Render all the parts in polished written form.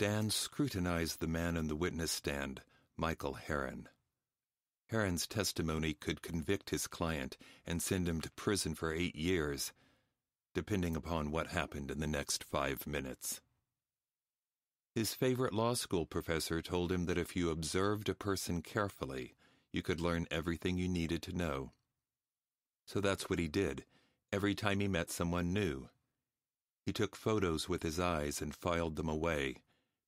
Stan scrutinized the man in the witness stand, Michael Heron. Heron's testimony could convict his client and send him to prison for 8 years, depending upon what happened in the next 5 minutes. His favorite law school professor told him that if you observed a person carefully, you could learn everything you needed to know. So that's what he did every time he met someone new. He took photos with his eyes and filed them away,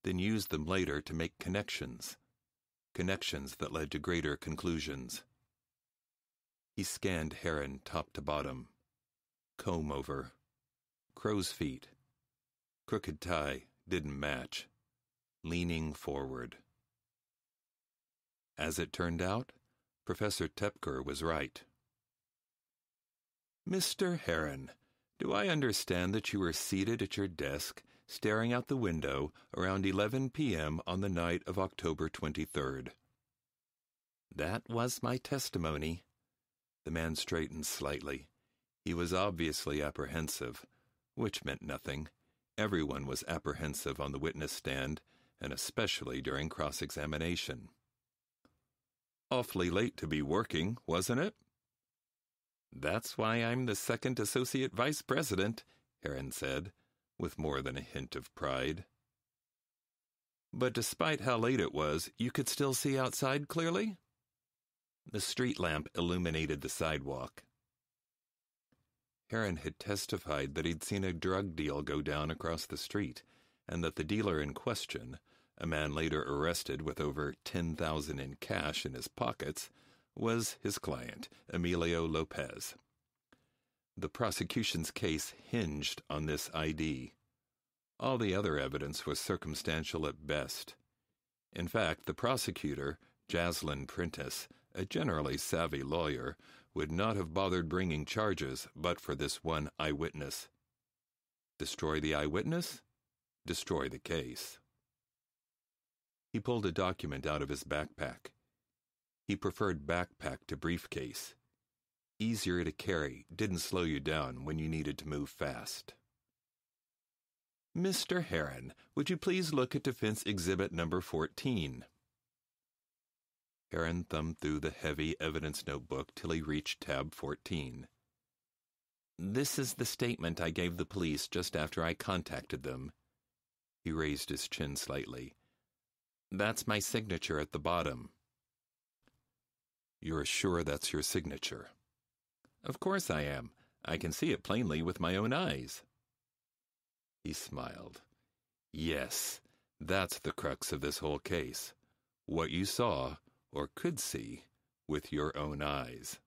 then used them later to make connections that led to greater conclusions. He scanned Heron top to bottom. Comb over. Crow's feet. Crooked tie didn't match. Leaning forward. As it turned out, Professor Tepker was right. Mr. Heron, do I understand that you were seated at your desk, staring out the window around 11 p.m. on the night of October 23rd? That was my testimony. The man straightened slightly. He was obviously apprehensive, which meant nothing. Everyone was apprehensive on the witness stand, and especially during cross-examination. Awfully late to be working, wasn't it? That's why I'm the second associate vice president, Heron said, with more than a hint of pride. But despite how late it was, you could still see outside clearly? The street lamp illuminated the sidewalk. Heron had testified that he'd seen a drug deal go down across the street, and that the dealer in question, a man later arrested with over $10,000 in cash in his pockets, was his client, Emilio Lopez. The prosecution's case hinged on this ID. All the other evidence was circumstantial at best. In fact, the prosecutor, Jaslyn Prentice, a generally savvy lawyer, would not have bothered bringing charges but for this one eyewitness. Destroy the eyewitness? Destroy the case. He pulled a document out of his backpack. He preferred backpack to briefcase. Easier to carry, didn't slow you down when you needed to move fast. Mr. Heron, would you please look at Defense Exhibit number 14? Heron thumbed through the heavy evidence notebook till he reached tab 14. This is the statement I gave the police just after I contacted them. He raised his chin slightly. That's my signature at the bottom. You're sure that's your signature? Of course I am. I can see it plainly with my own eyes. He smiled. Yes, that's the crux of this whole case. What you saw, or could see, with your own eyes.